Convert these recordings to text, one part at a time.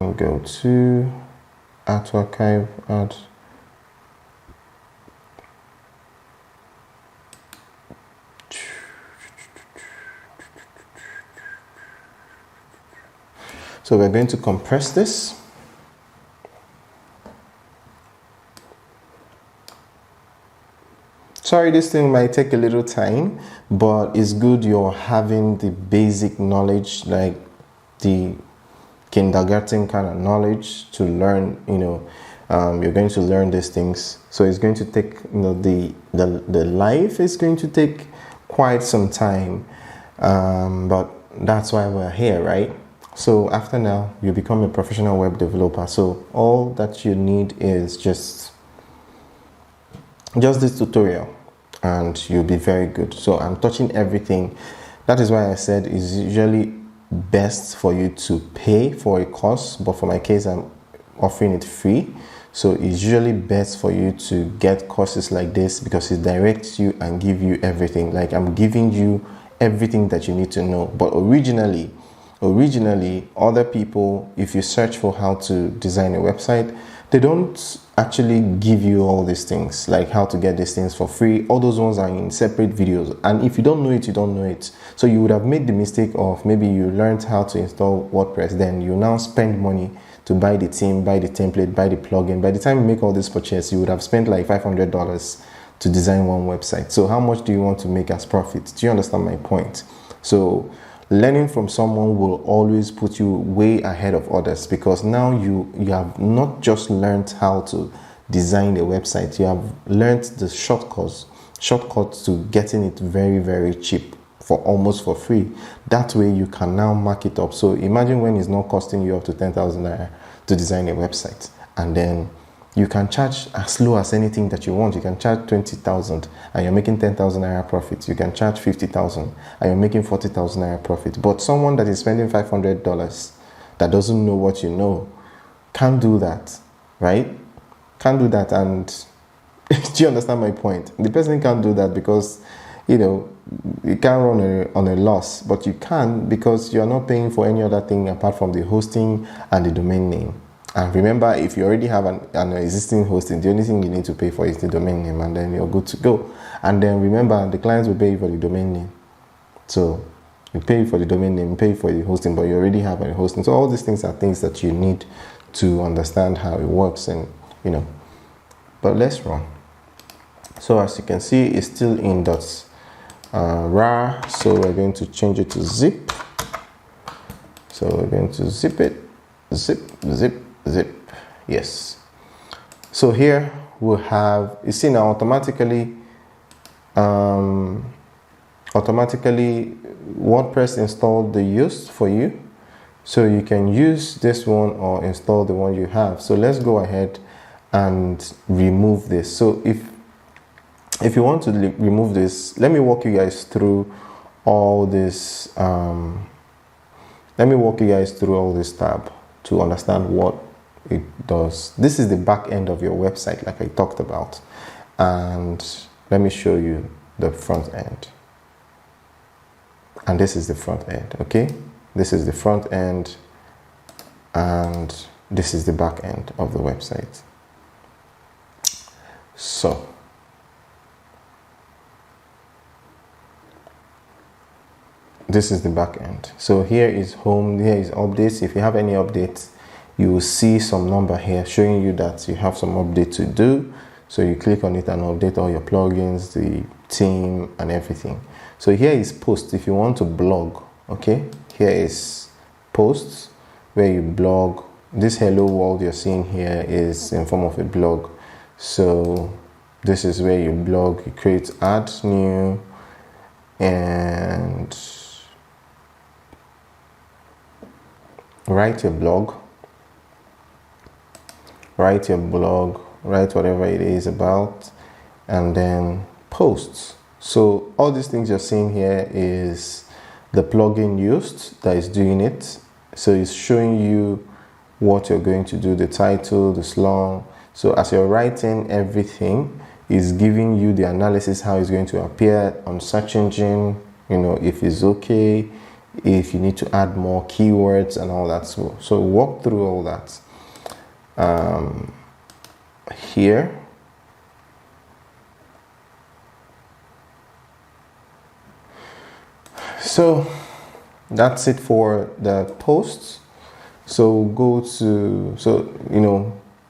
and go to add to archive, add. So we're going to compress this. Sorry, this thing might take a little time, but it's good you're having the basic knowledge, like the kindergarten kind of knowledge to learn. You're going to learn these things. So it's going to take, the life is going to take quite some time, but that's why we're here, right? So after now, you become a professional web developer. So all that you need is just this tutorial and you'll be very good. So I'm touching everything. That is why I said it's usually best for you to pay for a course, but for my case, I'm offering it free. So it's usually best for you to get courses like this because it directs you and give you everything. Like I'm giving you everything that you need to know. But originally other people, if you search for how to design a website, they don't actually give you all these things, like how to get these things for free. All those ones are in separate videos, and if you don't know it, you don't know it. So you would have made the mistake of maybe you learned how to install WordPress, then you now spend money to buy the theme, buy the template, buy the plugin. By the time you make all this purchase, you would have spent like $500 to design one website. So how much do you want to make as profit? Do you understand my point? So learning from someone will always put you way ahead of others, because now you have not just learned how to design a website, you have learned the shortcuts to getting it very, very cheap, for almost for free. That way you can now mark it up. So imagine when it's not costing you up to 10,000 naira to design a website, and then you can charge as low as anything that you want. You can charge 20,000 and you're making 10,000 naira profit. You can charge 50,000 and you're making 40,000 naira profit. But someone that is spending $500 that doesn't know what you know can't do that, right? Can't do that. And do you understand my point? The person can't do that because, you can't run on a loss, but you can because you're not paying for any other thing apart from the hosting and the domain name. And remember, if you already have an existing hosting, the only thing you need to pay for is the domain name, and then you're good to go. And then remember, the clients will pay you for the domain name. So you pay for the domain name, you pay for the hosting, but you already have a hosting. So all these things are things that you need to understand how it works, and But let's run. So as you can see, it's still in .rar. So we're going to change it to zip. So we're going to zip it, zip. Yes. So here we'll have, you see now automatically WordPress installed the use for you, so you can use this one or install the one you have. So let's go ahead and remove this. So if you want to remove this, let me walk you guys through all this. Let me walk you guys through all this tab to understand what it does. This is the back end of your website, like I talked about, and let me show you the front end. And this is the front end. Okay, this is the front end and this is the back end of the website. So this is the back end. So here is home, here is updates. If you have any updates, you will see some number here showing you that you have some update to do. So you click on it and update all your plugins, the theme and everything. So here is post if you want to blog. Okay, here is posts where you blog. This hello world you're seeing here is in form of a blog. So this is where you blog, you create, add new, and write your blog, write whatever it is about, and then posts. So all these things you're seeing here is the plugin used that is doing it. So it's showing you what you're going to do, the title, the slong. So as you're writing everything, it's giving you the analysis, how it's going to appear on search engine, if it's okay, if you need to add more keywords and all that. So walk through all that here. So that's it for the posts. So go to,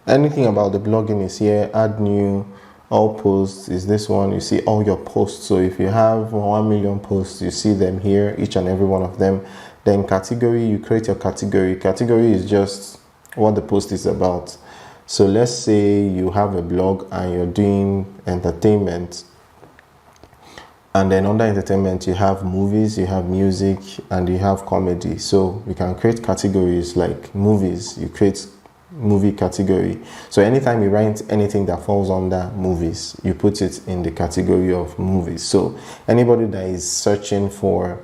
anything about the blogging is here. Add new, all posts is this one. You see all your posts. So if you have 1 million posts, you see them here, each and every one of them. Then category, you create your category. Category is just what the post is about. So let's say you have a blog and you're doing entertainment, and then under entertainment you have movies, you have music, and you have comedy. So you can create categories like movies. You create movie category. So anytime you write anything that falls under movies, you put it in the category of movies. So anybody that is searching for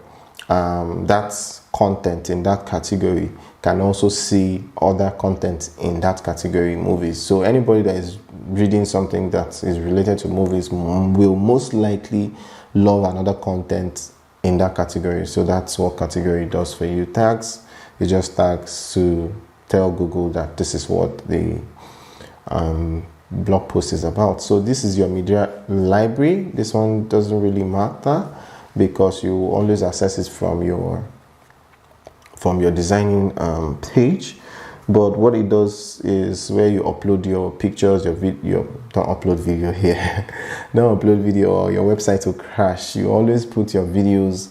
that content in that category can also see other content in that category, movies. So anybody that is reading something that is related to movies will most likely love another content in that category. So that's what category does for you. Tags, it just tags to tell Google that this is what the blog post is about. So this is your media library. This one doesn't really matter because you always access it from your designing page. But what it does is where you upload your pictures, your video. Don't upload video here. Don't upload video or your website will crash. You always put your videos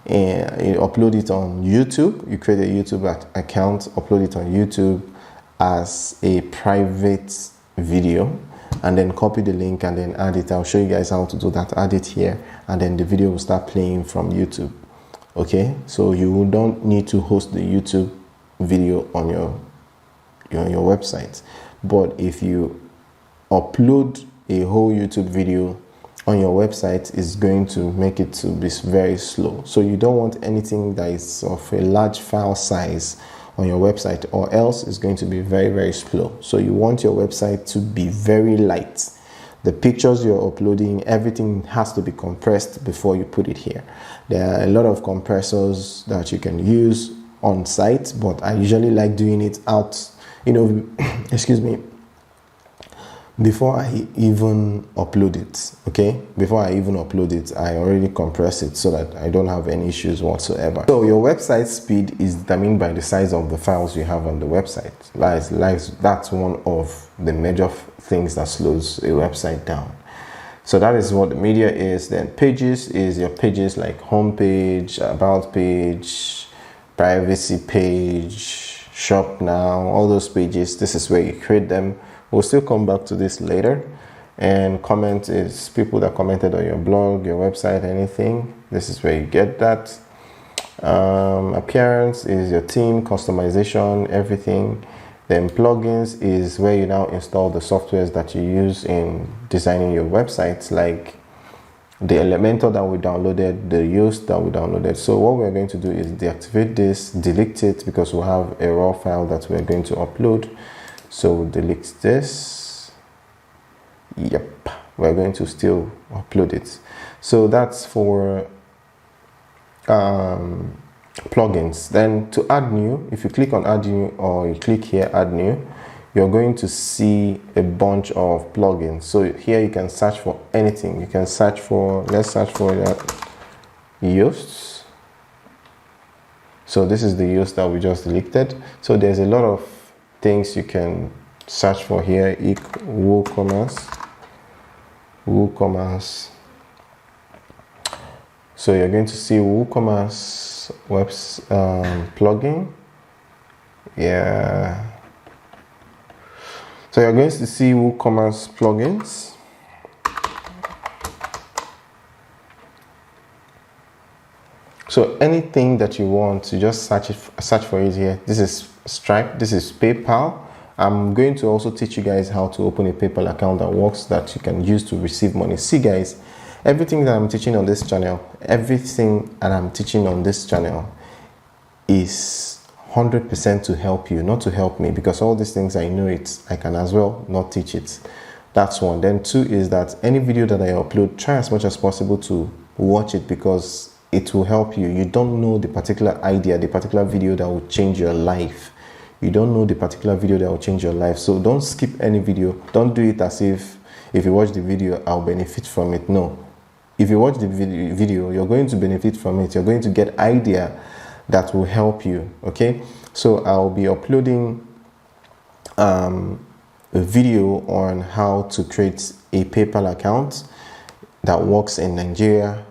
and you upload it on YouTube. You create a YouTube account, upload it on YouTube as a private video, and then copy the link and then add it. I'll show you guys how to do that. Add it here, and then the video will start playing from YouTube. Okay, so you don't need to host the YouTube video on your website. But if you upload a whole YouTube video on your website, is going to make it to be very slow. So you don't want anything that is of a large file size on your website, or else it's going to be very, very slow. So you want your website to be very light. The pictures you're uploading, everything has to be compressed before you put it here. There are a lot of compressors that you can use on site, but I usually like doing it out, excuse me, before I even upload it. Okay, before I even upload it, I already compress it so that I don't have any issues whatsoever. So your website speed is determined by the size of the files you have on the website. That's one of the major things that slows a website down. So that is what the media is. Then pages is your pages like homepage, about page, privacy page, shop now, all those pages. This is where you create them. We'll still come back to this later. And comment is people that commented on your blog, your website, anything. This is where you get that. Appearance is your theme, customization, everything. Then plugins is where you now install the softwares that you use in designing your websites, like the Elementor that we downloaded, the Yoast that we downloaded. So what we're going to do is deactivate this, delete it, because we'll have a raw file that we're going to upload. So we'll delete this. Yep, we're going to still upload it. So that's for plugins. Then to add new, if you click on add new, or you click here add new, you're going to see a bunch of plugins. So here you can search for anything. You can search for, let's search for Yoast. So this is the Yoast that we just deleted. So there's a lot of things you can search for here. WooCommerce. So you're going to see WooCommerce plugin. Yeah. So you're going to see WooCommerce plugins. So anything that you want, you just search for it here. This is Stripe. This is PayPal. I'm going to also teach you guys how to open a PayPal account that works, that you can use to receive money. See guys, everything that I'm teaching on this channel, is 100% to help you, not to help me, because all these things I know it, I can as well not teach it. That's one. Then two is that any video that I upload, try as much as possible to watch it, because it will help you. You don't know the particular idea, the particular video that will change your life. You don't know the particular video that will change your life. So don't skip any video. Don't do it as if you watch the video, I'll benefit from it. No. If you watch the video, you're going to benefit from it. You're going to get idea that will help you. Okay. So I'll be uploading a video on how to create a PayPal account that works in Nigeria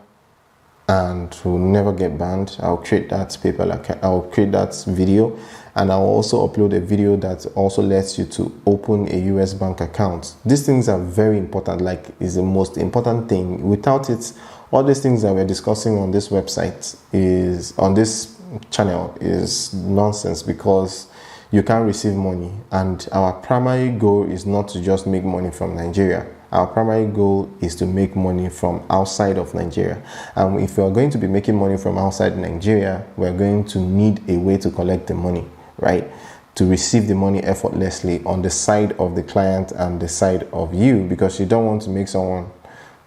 and will never get banned. I'll create that PayPal account. I'll create that video, and I'll also upload a video that also lets you to open a US bank account. These things are very important, like is the most important thing. Without it, all these things that we're discussing on this website is on this channel is nonsense, because you can't receive money. And our primary goal is not to just make money from Nigeria. Our primary goal is to make money from outside of Nigeria. And if we are going to be making money from outside Nigeria, we're going to need a way to collect the money, right? To receive the money effortlessly on the side of the client and the side of you, because you don't want to make someone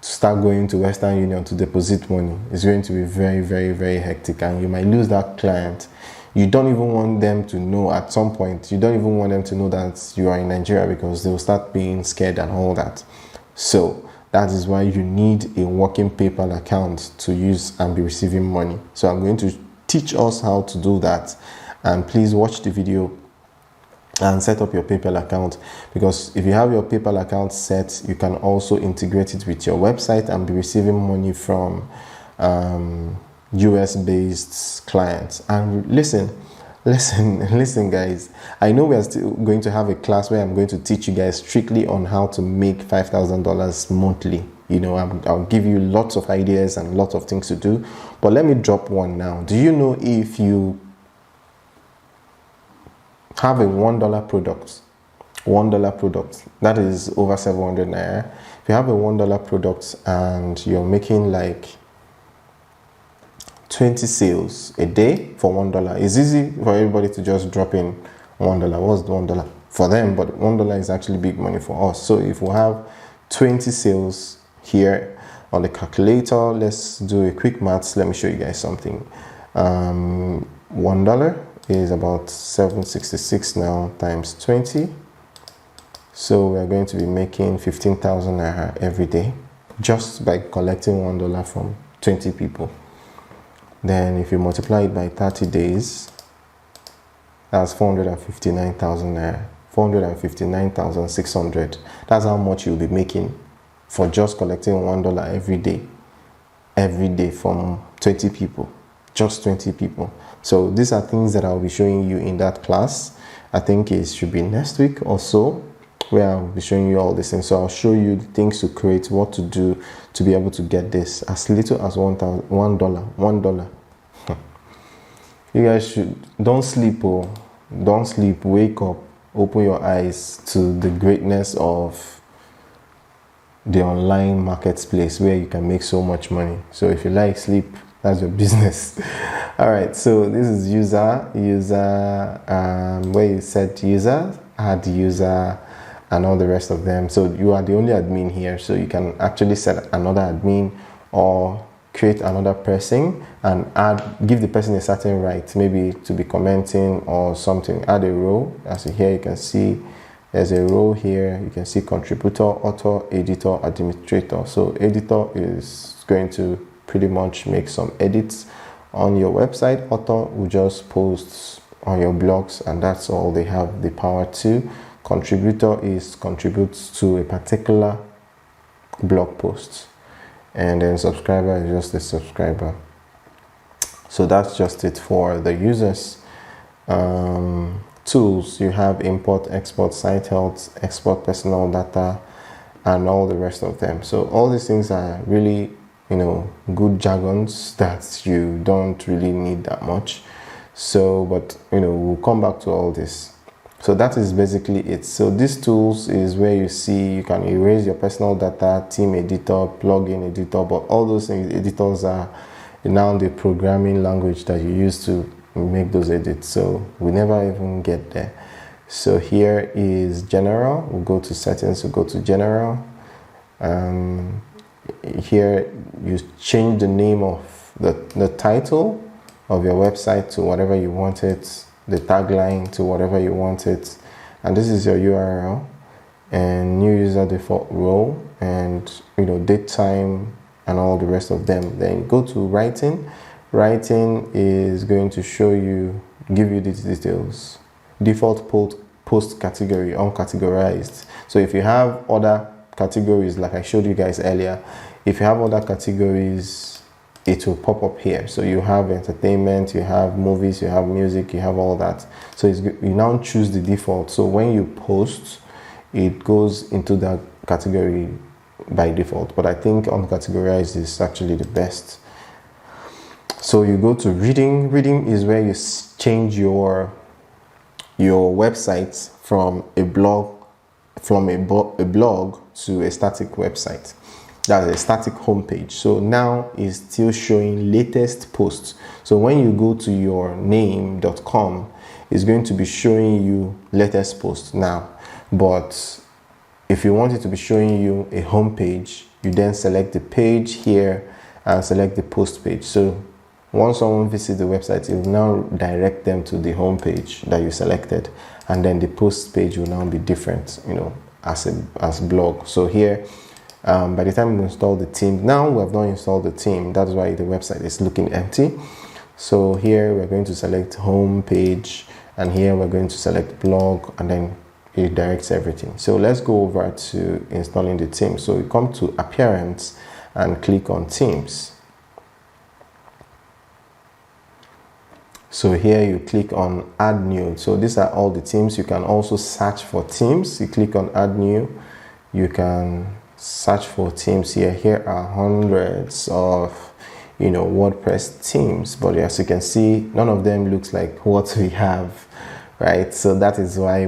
to start going to Western Union to deposit money. It's going to be very, very, very hectic, and you might lose that client. You don't even want them to know at some point. You don't even want them to know that you are in Nigeria, because they'll start being scared and all that. So that is why you need a working PayPal account to use and be receiving money. So I'm going to teach us how to do that. And please watch the video and set up your PayPal account, because if you have your PayPal account set, you can also integrate it with your website and be receiving money from US based clients. And listen guys, I know we are still going to have a class where I'm going to teach you guys strictly on how to make $5,000 monthly. You know, I'll give you lots of ideas and lots of things to do, but let me drop one now. Do you know, if you have a $1 product that is over 700 naira, if you have a $1 product and you're making like 20 sales a day for $1, it's easy for everybody to just drop in $1. What's the $1 for them? But $1 is actually big money for us. So if we have 20 sales here on the calculator, let's do a quick maths. Let me show you guys something. $1 is about 766 now times 20. So we're going to be making 15,000 naira every day just by collecting $1 from 20 people. Then if you multiply it by 30 days, that's 459,000 naira, 459,600. That's how much you'll be making for just collecting $1 every day from 20 people, just 20 people. So these are things that I'll be showing you in that class. I think it should be next week or so, where I'll be showing you all these things. So I'll show you the things to create, what to do to be able to get this as little as $1. You guys don't sleep, wake up, open your eyes to the greatness of the online marketplace, where you can make so much money. So if you like sleep, that's your business. All right, so this is user, where you set user, add user, and all the rest of them. So you are the only admin here, so you can actually set another admin or create another person and give the person a certain right, maybe to be commenting or something. Add a row. As here you can see there's a row here. You can see contributor, author, editor, administrator. So editor is going to pretty much make some edits on your website. Author will just post on your blogs, and that's all they have the power to. Contributor contributes to a particular blog post, and then subscriber is just a subscriber. So that's just it for the users. Tools, you have import, export, site health, export personal data, and all the rest of them. So all these things are really, good jargons that you don't really need that much. So, but we'll come back to all this. So that is basically it. So these tools is where you see you can erase your personal data, team editor, plugin editor, but all those things, editors are now the programming language that you use to make those edits. So we never even get there. So here is general. We'll go to settings, we'll go to general. Here you change the name of the title of your website to whatever you want it, the tagline to whatever you want it, and this is your URL, and new user default role, and date, time, and all the rest of them. Then go to writing. Writing is going to show you, give you these details. Default post category, uncategorized. So if you have other categories, like I showed you guys earlier, if you have other categories, it will pop up here. So you have entertainment, you have movies, you have music, you have all that. So you now choose the default. So when you post, it goes into that category by default. But I think uncategorized is actually the best. So you go to reading. Reading is where you change your website from a blog to a static website. That's a static homepage. So now it's still showing latest posts. So when you go to your name.com, it's going to be showing you latest posts now. But if you want it to be showing you a homepage, you then select the page here and select the post page. So once someone visits the website, it will now direct them to the homepage that you selected, and then the post page will now be different, as blog. So here, by the time we install the theme, now we have not installed the theme. That's why the website is looking empty. So here we're going to select home page, and here we're going to select blog, and then it directs everything. So let's go over to installing the theme. So we come to appearance and click on themes. So here you click on add new. So these are all the themes. You can also search for themes. You click on add new. You can search for themes here. Here are hundreds of WordPress themes, but as you can see, none of them looks like what we have, right? So that is why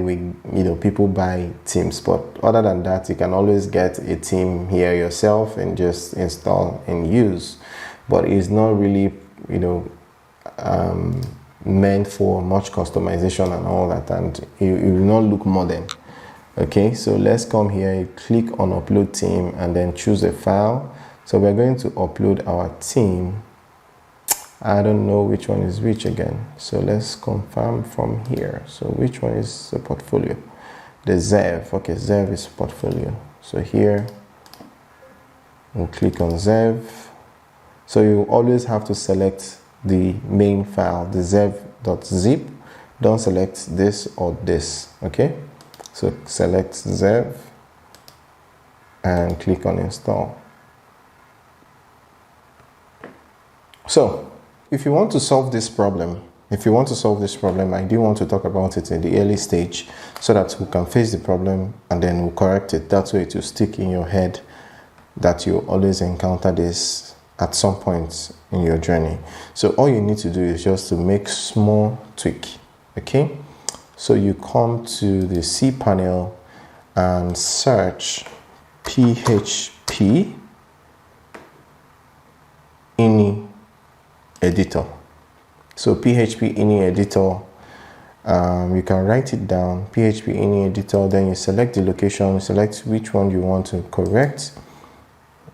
people buy themes. But other than that, you can always get a theme here yourself and just install and use. But it's not really meant for much customization and all that, and it will not look modern. Okay, so let's come here, you click on upload theme, and then choose a file. So we're going to upload our theme. I don't know which one is which again, so let's confirm from here. So which one is the portfolio? The Zev. Okay, Zev is portfolio. So here we'll click on Zev. So you always have to select the main file, the zev.zip. Don't select this or this. Okay, so select Zev and click on install. So if you want to solve this problem, I do want to talk about it in the early stage so that we can face the problem and then we'll correct it. That way it will stick in your head that you always encounter this at some point in your journey. So all you need to do is just to make small tweak. Okay, so you come to the cPanel and search PHP ini editor. So PHP ini editor, you can write it down, PHP ini editor, then you select the location, select which one you want to correct,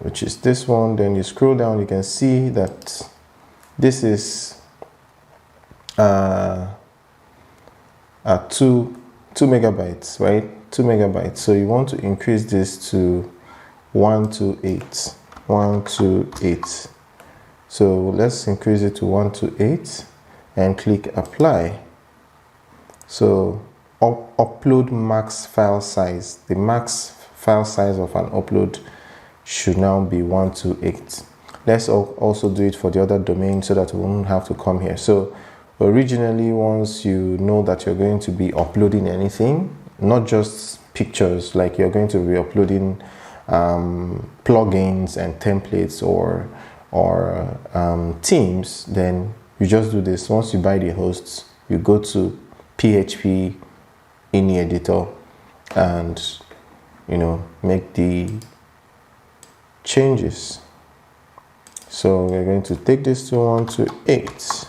which is this one. Then you scroll down, you can see that this is 2 megabytes, right? 2 megabytes. So you want to increase this to 128. So let's increase it to 128 and click apply. So upload max file size. The max file size of an upload should now be 128. Let's also do it for the other domain so that we won't have to come here. So originally, once you know that you're going to be uploading anything, not just pictures, like you're going to be uploading plugins and templates or themes, then you just do this. Once you buy the hosts, you go to PHP ini editor and make the changes. So we're going to take this to 128.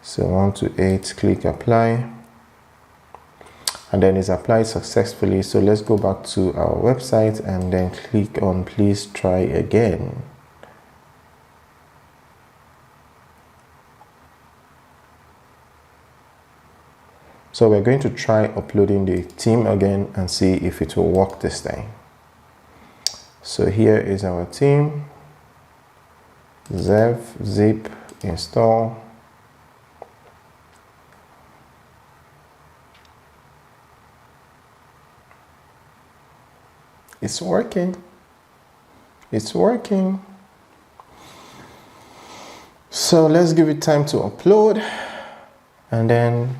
So 128, click apply, and then it's applied successfully. So let's go back to our website and then click on please try again. So we're going to try uploading the theme again and see if it will work this time. So here is our theme. Zip install. It's working. It's working. So let's give it time to upload, and then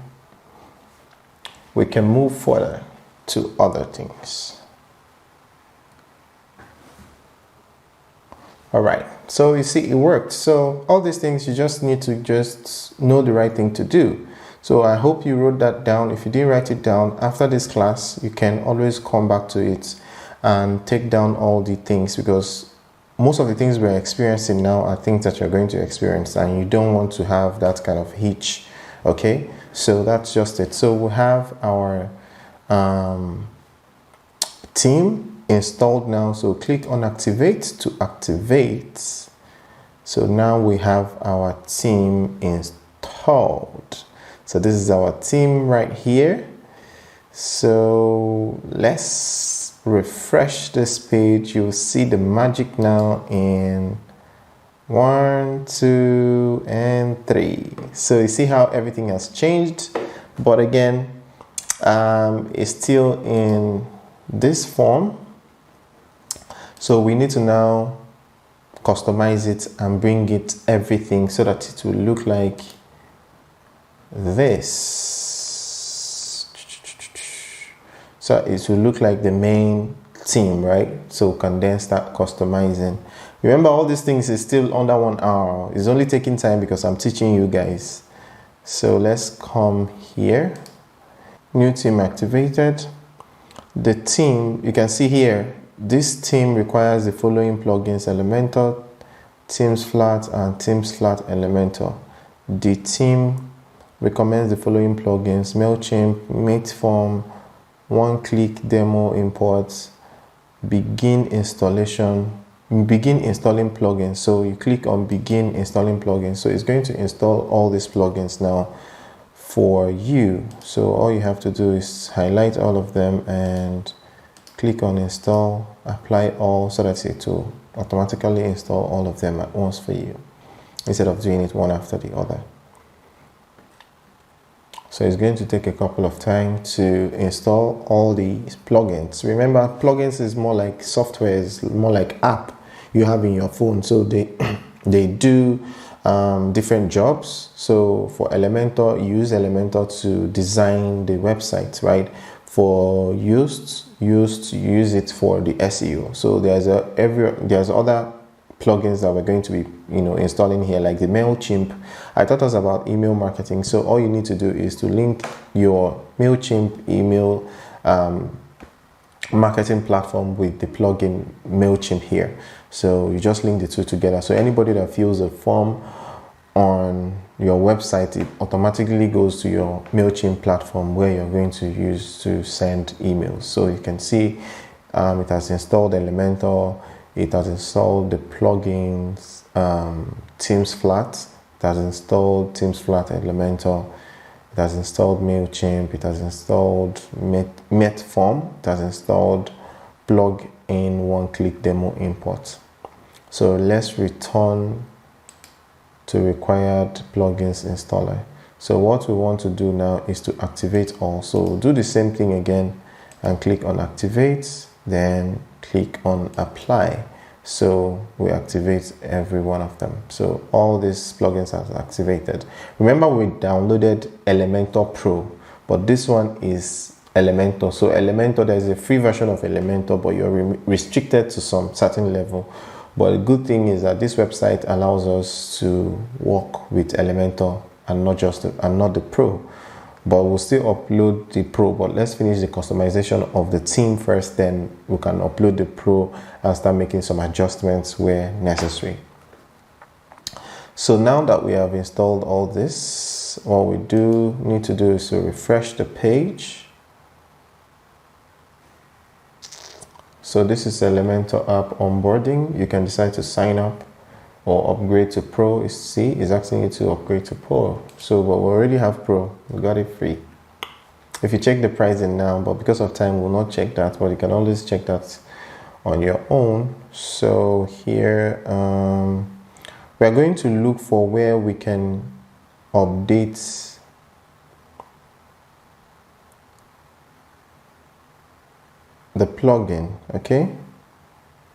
we can move further to other things. All right, so you see it worked. So all these things, you just need to just know the right thing to do. So I hope you wrote that down. If you didn't write it down, after this class, you can always come back to it and take down all the things, because most of the things we're experiencing now are things that you're going to experience, and you don't want to have that kind of hitch. Okay, so that's just it. So we have our theme installed now, so click on activate to activate. So now we have our theme installed. So this is our theme right here. So let's refresh this page. You'll see the magic now in 1, 2, and 3. So you see how everything has changed, but again, it's still in this form. So we need to now customize it and bring it everything so that it will look like this. So it will look like the main theme, right? So we can then start customizing. Remember, all these things is still under 1 hour. It's only taking time because I'm teaching you guys. So let's come here. New theme activated. The theme, you can see here, this theme requires the following plugins: Elementor, Themes Flat, and Themes Flat Elementor. The theme recommends the following plugins: MailChimp, Mateform, one-click demo imports, begin installing plugins. So you click on begin installing plugins. So it's going to install all these plugins now for you. So all you have to do is highlight all of them and click on install, apply all, so that it will automatically install all of them at once for you, instead of doing it one after the other. So it's going to take a couple of time to install all these plugins. Remember, plugins is more like software, is more like app you have in your phone. So they do different jobs. So for Elementor, you use Elementor to design the website, right? For Yoast, you use it for the SEO. So there's other plugins that we're going to be installing here, like the MailChimp. I thought it was about email marketing. So all you need to do is to link your MailChimp email marketing platform with the plugin MailChimp here. So you just link the two together. So anybody that fills a form on your website, it automatically goes to your MailChimp platform where you're going to use to send emails. So you can see it has installed Elementor, it has installed the plugins, Themes Flat, it has installed Themes Flat Elementor, it has installed MailChimp, it has installed Mateform, it has installed plug-in one-click demo import. So let's return to required plugins installer. So what we want to do now is to activate all. So do the same thing again and click on activate, then click on apply. So we activate every one of them. So all these plugins are activated. Remember, we downloaded Elementor Pro, but this one is Elementor. So Elementor, there's a free version of Elementor, but you're restricted to some certain level. But the good thing is that this website allows us to work with Elementor and not the Pro. But we'll still upload the Pro. But let's finish the customization of the theme first, then we can upload the Pro and start making some adjustments where necessary. So now that we have installed all this, what we need to do is to refresh the page. So this is Elementor app onboarding. You can decide to sign up or upgrade to Pro. See, it's asking you to upgrade to Pro. So, but we already have Pro. We got it free. if you check the pricing now, but because of time we'll not check that, but you can always check that on your own. So here we are going to look for where we can update the plugin. Okay,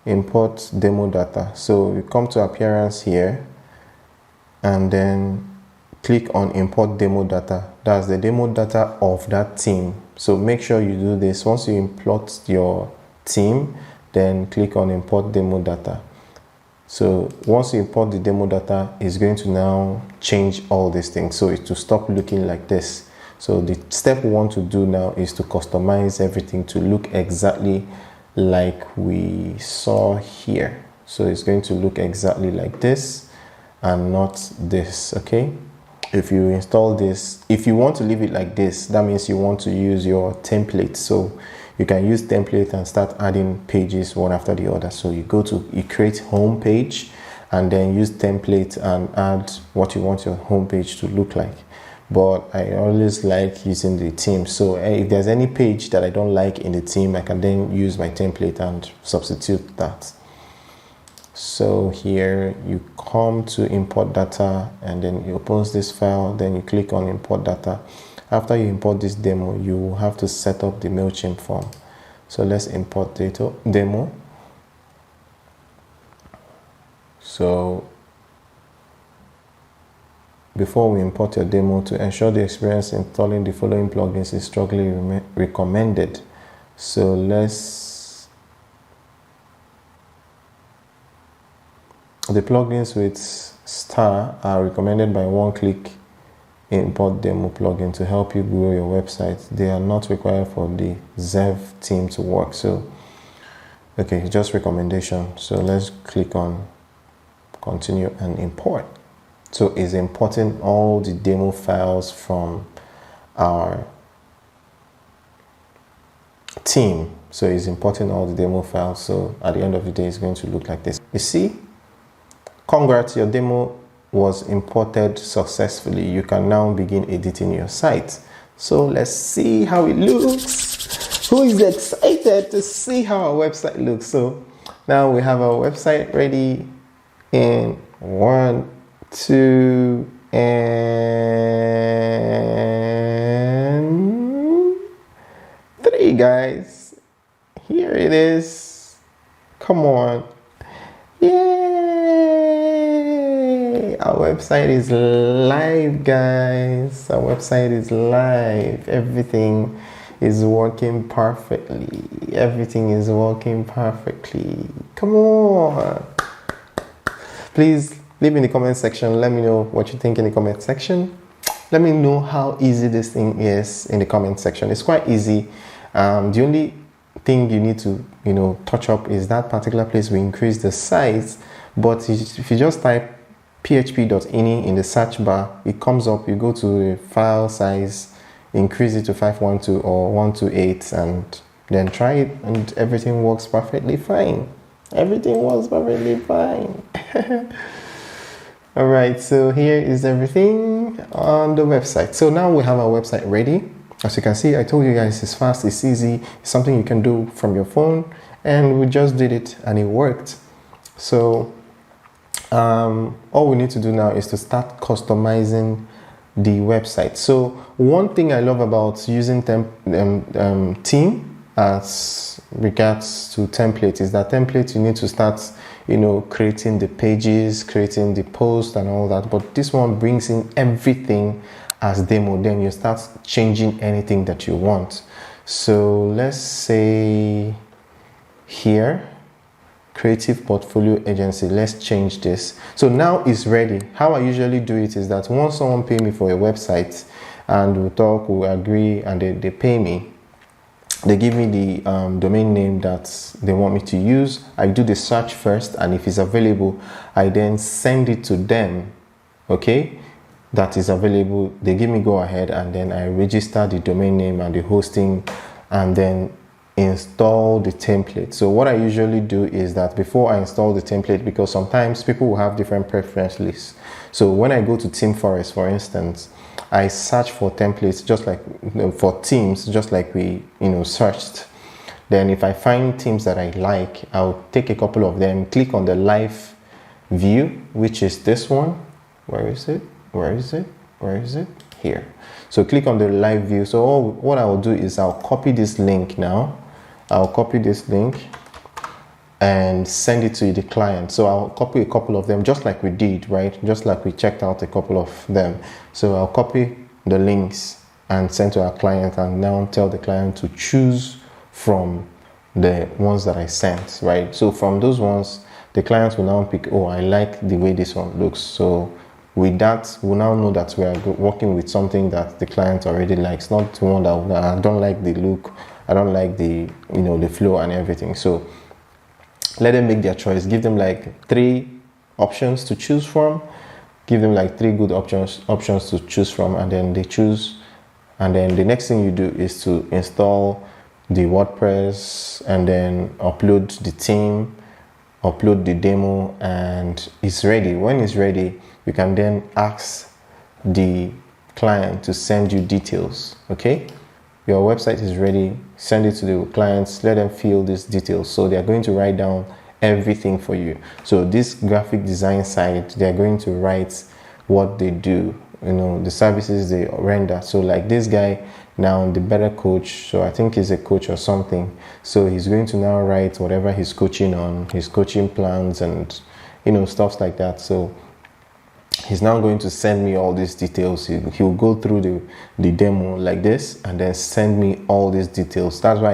import demo data. So we come to appearance here and then click on import demo data. That's the demo data of that theme. So make sure you do this. Once you import your theme, then click on import demo data. So once you import the demo data, it's going to now change all these things. So it's to stop looking like this. So the step we want to do now is to customize everything to look exactly like we saw here. So it's going to look exactly like this and not this. Okay, if you install this, if you want to leave it like this, that means you want to use your template. So you can use template and start adding pages one after the other. So you create home page and then use template and add what you want your home page to look like. But I always like using the theme. So if there's any page that I don't like in the theme, I can then use my template and substitute that. So here you come to import data and then it opens this file, then you click on import data. After you import this demo, you will have to set up the MailChimp form. So let's import demo. So before we import your demo, to ensure the experience installing the following plugins is strongly recommended. So the plugins with star are recommended by one-click import demo plugin to help you grow your website. They are not required for the Zev theme to work. So okay, just recommendation. So let's click on continue and import. So it's importing all the demo files from our theme. So it's importing all the demo files. So at the end of the day, it's going to look like this. You see, congrats, your demo was imported successfully. You can now begin editing your site. So let's see how it looks. Who is excited to see how our website looks? So now we have our website ready in 1, 2, and 3, guys. Here it is. Come on. Yay! Our website is live, guys. Our website is live. Everything is working perfectly. Everything is working perfectly. Come on. Please leave in the comment section. Let me know what you think in the comment section. Let me know how easy this thing is in the comment section. It's quite easy. The only thing you need to touch up is that particular place we increase the size. But if you just type php.ini in the search bar, it comes up. You go to the file size, increase it to 512 or 128, and then try it, and everything works perfectly fine. Everything works perfectly fine. All right, so here is everything on the website. So now we have our website ready. As you can see, I told you guys it's fast, it's easy, it's something you can do from your phone, and we just did it and it worked. So all we need to do now is to start customizing the website. So one thing I love about using theme as regards to template is that template you need to start creating the pages, creating the post and all that, but this one brings in everything as demo. Then you start changing anything that you want. So let's say here, creative portfolio agency, let's change this. So now it's ready. How I usually do it is that once someone pay me for a website and we talk, we agree, and they pay me, they give me the domain name that they want me to use. I do the search first, and if it's available, I then send it to them. Okay, that is available. They give me go ahead, and then I register the domain name and the hosting, and then install the template. So what I usually do is that before I install the template, because sometimes people will have different preference lists. So when I go to ThemeForest, for instance, I search for templates just like for themes, just like we searched. Then if I find themes that I like, I'll take a couple of them, click on the live view, which is this one. Where is it? Where is it? Where is it? Here. So click on the live view. So what I will do is I'll copy this link now. I'll copy this link and send it to the client. So I'll copy a couple of them just like we did, right? Just like we checked out a couple of them. So I'll copy the links and send to our client, and now tell the client to choose from the ones that I sent, right? So from those ones, the client will now pick, oh, I like the way this one looks. So with that, we'll now know that we are working with something that the client already likes, not one that I don't like the look, I don't like the the flow and everything. So let them make their choice. Give them like 3 options to choose from. Give them like 3 good options to choose from, and then they choose. And then the next thing you do is to install the WordPress and then upload the theme, upload the demo, and it's ready. When it's ready, you can then ask the client to send you details. Okay, your website is ready, send it to the clients, let them fill these details. So they're going to write down everything for you. So this graphic design side, they're going to write what they do, the services they render. So like this guy now, the better coach, so I think he's a coach or something, so he's going to now write whatever he's coaching on, his coaching plans and stuff like that. So he's now going to send me all these details. He'll go through the demo like this and then send me all these details. That's why